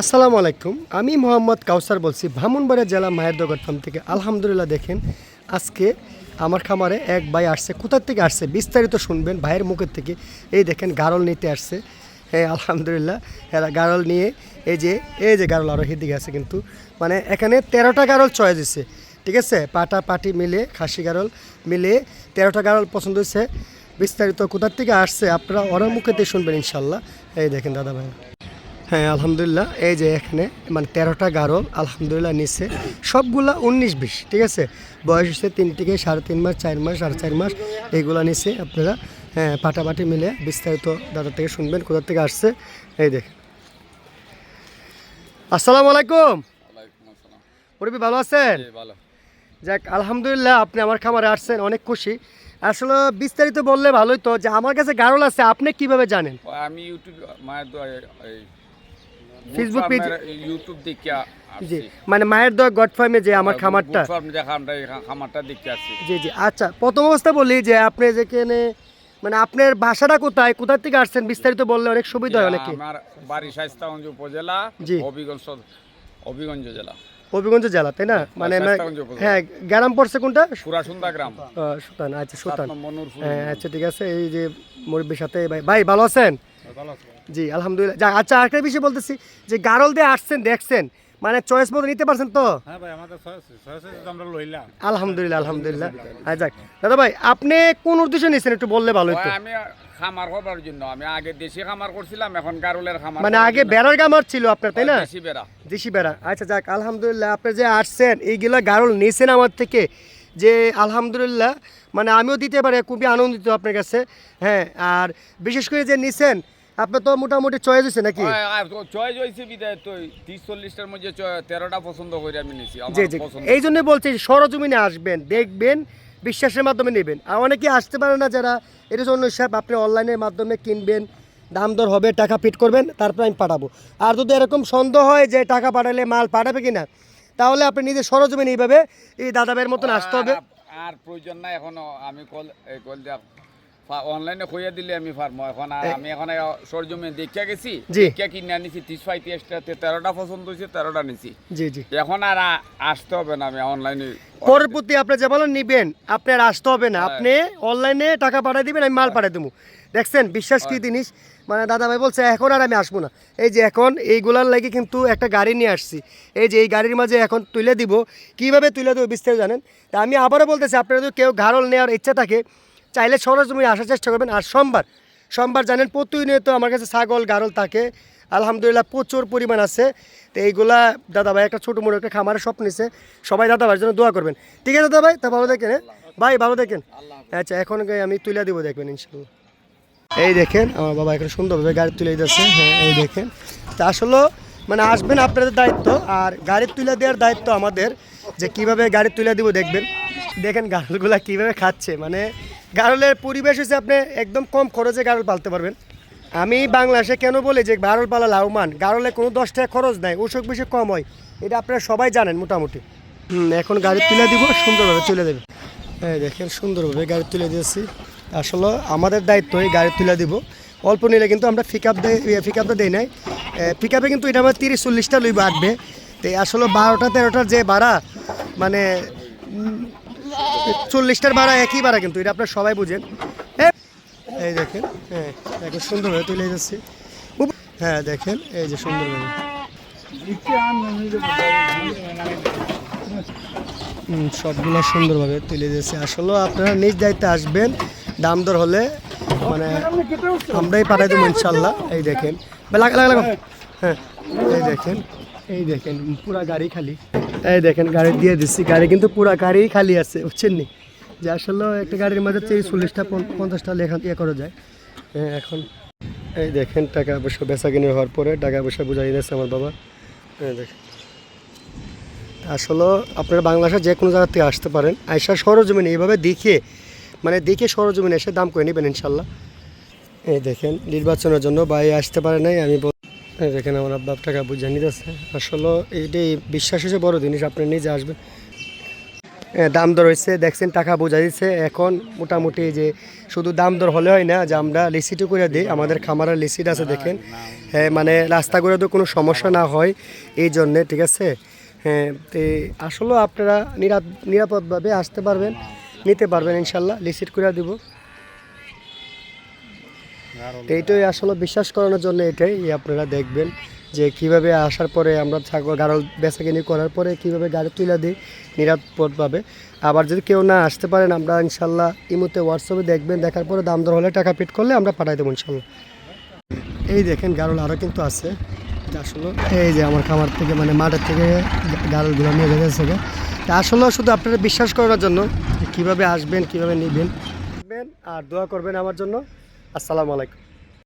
আসসালামু আলাইকুম। আমি মোহাম্মদ কাউসার বলছি ব্রাহ্মণবাড়িয়া জেলা মায়ের দোকান ফার্ম থেকে। আলহামদুলিল্লাহ, দেখেন আজকে আমার খামারে এক ভাই আসছে। কোথা থেকে আসছে বিস্তারিত শুনবেন ভাইয়ের মুখের থেকে। এই দেখেন গারল নিতে আসছে। হ্যাঁ আলহামদুলিল্লাহ, এরা গারল নিয়ে এই যে গারল আরও দিকে আছে, কিন্তু মানে এখানে 13টা গারল চয়েস দিচ্ছে। ঠিক আছে, পাটা পাটি মিলে খাসি গারল মিলে 13টা গারল পছন্দ হয়েছে। বিস্তারিত কোথার থেকে আসছে আপনারা ওনার মুখেতে শুনবেন ইনশাল্লাহ। এই দেখেন দাদা ভাই। হ্যাঁ আলহামদুলিল্লাহ, এই যে এখানে মানে 13টা গারল আলহামদুলিল্লাহ নিচ্ছে, সবগুলা 19-20। ঠিক আছে, বয়স হচ্ছে 3 থেকে 3.5 মাস, 4 মাস, 4.5 মাস এইগুলা নিচ্ছে আপনারা। হ্যাঁ পাটাপাটি মিলে বিস্তারিত দাদার থেকে শুনবেন কোথা থেকে আসছে। এই দেখেন। আসসালামু আলাইকুম। মুরব্বি ভালো আছেন? যাক আলহামদুলিল্লাহ, আপনি আমার খামারে আসছেন, অনেক খুশি। আসলে বিস্তারিত বললে ভালোই তো, যে আমার কাছে গারল আছে আপনি কিভাবে জানেন? আমি ইউটিউব মায়ের ফেসবুক পেজ, ইউটিউব দেখিয়া জি মানে মায়ের দোয়া গড ফার্মে যে আমার খামারটা, খামারটা দেখে আসছি। জি জি। আচ্ছা প্রথম অবস্থা বলি যে আপনি যেখানে মানে আপনার বাসাটা কোথায়, কোথা থেকে আসছেন বিস্তারিত বললে অনেক সুবিধা হয় অনেকে। আমার বাড়ি শায়েস্তাগঞ্জ উপজেলা, জি হবিগঞ্জ জেলা। হবিগঞ্জ জেলা, তাই না? মানে শায়েস্তাগঞ্জ উপজেলা। হ্যাঁ, গ্রাম পড়ছে কোনটা? সুরাসুন্দা গ্রাম। সুতান, আচ্ছা সুতান। মনুরপুর। হ্যাঁ আচ্ছা ঠিক আছে। এই যে মুরব্বির সাথে ভাই ভালো আছেন? জি আলহামদুলিল্লাহ। যাক আচ্ছা আরেকটা বিষয় বলতেছি, যে গারল দিয়ে আসছেন দেখছেন, মানে চয়েস মতো নিতে পারছেন তো? হ্যাঁ ভাই, আমাদের আমরা লইলাম। আলহামদুলিল্লাহ আলহামদুলিল্লাহ। আচ্ছা যাক দাদা ভাই, আপনি কোন উদ্দেশ্যে নিয়েছেন একটু বললে ভালো হতো। আমি খামার হবার জন্য, আমি আগে দেশি খামার করছিলাম, এখন গারুলের খামার। মানে আগে বেড়ার খামার ছিল আপনার, তাই না? দেশি বেড়া। দেশি বেড়া, আচ্ছা যাক আলহামদুলিল্লাহ। আপনি যে আসছেন এইগুলা গারল নিয়েছেন আমার থেকে, যে আলহামদুলিল্লাহ মানে আমিও দিতে পারি, খুবই আনন্দিত আপনার কাছে। হ্যাঁ, আর বিশেষ করে যে নিছেন আপনি তো মোটামুটি চয়েস হয়েছে নাকি? চয়েস হয়েছে বিদায় তো 30-40টার মধ্যে 13টা পছন্দ করে আমি নিছি। জি জি, এই জন্য বলছি সরজমিনে আসবেন, দেখবেন, বিশ্বাসের মাধ্যমে নেবেন। আর অনেকে আসতে পারে না যারা, এটা জন্য হিসাব আপনি অনলাইনের মাধ্যমে কিনবেন, দাম দর হবে, টাকা পিট করবেন, তারপর আমি পাঠাবো। আর যদি এরকম সন্দেহ হয় যে টাকা পাঠালে মাল পাঠাবে কিনা, তাহলে আপনি নিজে সরজমিনে এইভাবে এই দাদাবের মতন আসতে হবে। আর প্রয়োজন নাই এখনো, আমি কল দেখ অনলাইনে কইয়া দিলে আমি পারবো। এখন আর আমি এখন সরজমিনে দেখিয়া গেছি, দেখিয়া কিনে আনিছি 30-35টাতে 13টা পছন্দ হয়েছে, 13টা নিছি। জি জি, এখন আর আসতে হবে না, আমি অনলাইনে পরের প্রতি আপনি যে বলেন নিবেন, আপনার আসতে হবে না, আপনি অনলাইনে টাকা পাঠিয়ে দিবেন, আমি মাল পাঠিয়ে দেবো। দেখছেন বিশ্বাস কি জিনিস। মানে দাদা ভাই বলছে এখন আর আমি আসবো না। এই যে এখন এইগুলার লাগে কিন্তু একটা গাড়ি নিয়ে আসছি, এই যে এই গাড়ির মাঝে এখন তুলে দিব। কীভাবে তুলে দেবো বিস্তারিত জানেন? তা আমি আবারও বলতেছি, আপনারা যদি কেউ গারল নেওয়ার ইচ্ছা থাকে চাইলে সরজমিনে আসার চেষ্টা করবেন। আর সোমবার জানেন প্রতিনিয়ত আমার কাছে ছাগল গারল থাকে, আলহামদুলিল্লাহ প্রচুর পরিমাণ আছে। তো এইগুলা দাদাভাই একটা ছোটো মোটো একটা খামারের স্বপ্ন নিছে, সবাই দাদাভাইয়ের জন্য দোয়া করবেন। ঠিক আছে দাদা ভাই, তা ভালো দেখেন। ভাই ভালো দেখেন। আচ্ছা এখন আমি তুলে দিব, দেখবেন ইনশাল্লাহ। এই দেখেন আমার বাবা এখন সুন্দরভাবে গাড়ি তুলে দিয়েছে। হ্যাঁ এই দেখেন। তা আসলে মানে আসবেন আপনাদের দায়িত্ব, আর গাড়ি তুলে দেওয়ার দায়িত্ব আমাদের, যে কিভাবে গাড়ি তুলে দিব দেখবেন। দেখেন গারলগুলা কীভাবে খাচ্ছে, মানে গারলের পরিবেশ হচ্ছে আপনি একদম কম খরচে গারল পালতে পারবেন। আমি বাংলাদেশে কেন বলি যে গারল পালা লাভবান, গারলে কোনো 10 টাকা খরচ নাই, অসুখ বিসুখ কম হয়, এটা আপনারা সবাই জানেন মোটামুটি। এখন গাড়ি তুলে দিব, সুন্দরভাবে তুলে দেবে। হ্যাঁ দেখেন সুন্দরভাবে গাড়ি তুলে দিয়েছি। আসলে আমাদের দায়িত্ব এই গাড়ি তুলে দিব। অল্প নিলে কিন্তু আমরা পিকআপটা দেই নাই। পিকআপে কিন্তু এটা আমার 30-40টা লইব আটবে। তো আসলে 12টা-13টার যে ভাড়া, মানে 40টার ভাড়া একই ভাড়া, কিন্তু এটা আপনারা সবাই বুঝেন। এই দেখেন, হ্যাঁ এখন সুন্দরভাবে তুলে যাচ্ছি। হ্যাঁ দেখেন এই যে সুন্দরভাবে সবগুলো সুন্দরভাবে তুলে দিয়েছে। আসলে আপনারা নিজ দায়িত্বে আসবেন, দাম দর হলে মানে আমরাই পাঠাই দেবো ইনশাল্লাহ। এই দেখেন লাগা। হ্যাঁ এই দেখেন পুরা গাড়ি খালি। এই দেখেন গাড়ি দিয়ে দিচ্ছি, গাড়ি কিন্তু পুরা গাড়ি খালি আছে, বুঝছেন নি? যে আসলে একটা গাড়ির মধ্যে 40টা-50টা লেখা করা যায়। হ্যাঁ এখন এই দেখেন টাকা পয়সা বেচা কিনে হওয়ার পরে টাকা পয়সা বুঝাই দিয়েছে আমার বাবা। হ্যাঁ দেখেন আসলে আপনারা বাংলাদেশের যে কোনো জায়গা থেকে আসতে পারেন, আয়সা সরজমিনে এইভাবে দেখে সরজমিনে এসে দাম করে নেবেন ইনশাল্লাহ। এই দেখেন নির্বাচনের জন্য ভাই আসতে পারে নাই, আমি দেখেন আমার আব্বা টাকা বুঝে নিতেছে। আসলে এইটাই বিশ্বাস হচ্ছে বড় জিনিস, আপনি নিজে আসবেন। দাম দর হয়েছে দেখছেন, টাকা বোঝা দিচ্ছে। এখন মোটামুটি যে শুধু দাম দর হলে হয় না, যে আমরা লিসিটও করে দিই, আমাদের খামারের লিসিট আছে দেখেন। মানে রাস্তাগুলো তো কোনো সমস্যা না হয় এই জন্যে, ঠিক আছে। হ্যাঁ, তো আসলেও আপনারা নিরাপদভাবে আসতে পারবেন, নিতে পারবেন ইনশাল্লাহ, রিসিট করে দিব। তো এইটাই আসলে বিশ্বাস করানোর জন্য এটাই আপনারা দেখবেন যে কিভাবে আসার পরে আমরা ছাগল গাড়ল বেচাকিনি করার পরে কিভাবে গাড়ি তুলে দিই নিরাপদভাবে। আবার যদি কেউ না আসতে পারেন আমরা ইনশাল্লাহ ইমুতে হোয়াটসঅ্যাপে দেখবেন, দেখার পরে দাম দর হলে টাকা পেড করলে আমরা পাঠাই দেবো ইনশাল্লাহ। এই দেখেন গাড়ল আরও কিন্তু আছে আসলে, এই যে আমার খামার থেকে মানে মাঠের থেকে গাড়লগুলো নিয়ে গেছে। আসলে শুধু আপনারা বিশ্বাস করার জন্য যে কীভাবে আসবেন, কীভাবে নেবেন, আর দোয়া করবেন আমার জন্য। আসসালামু আলাইকুম।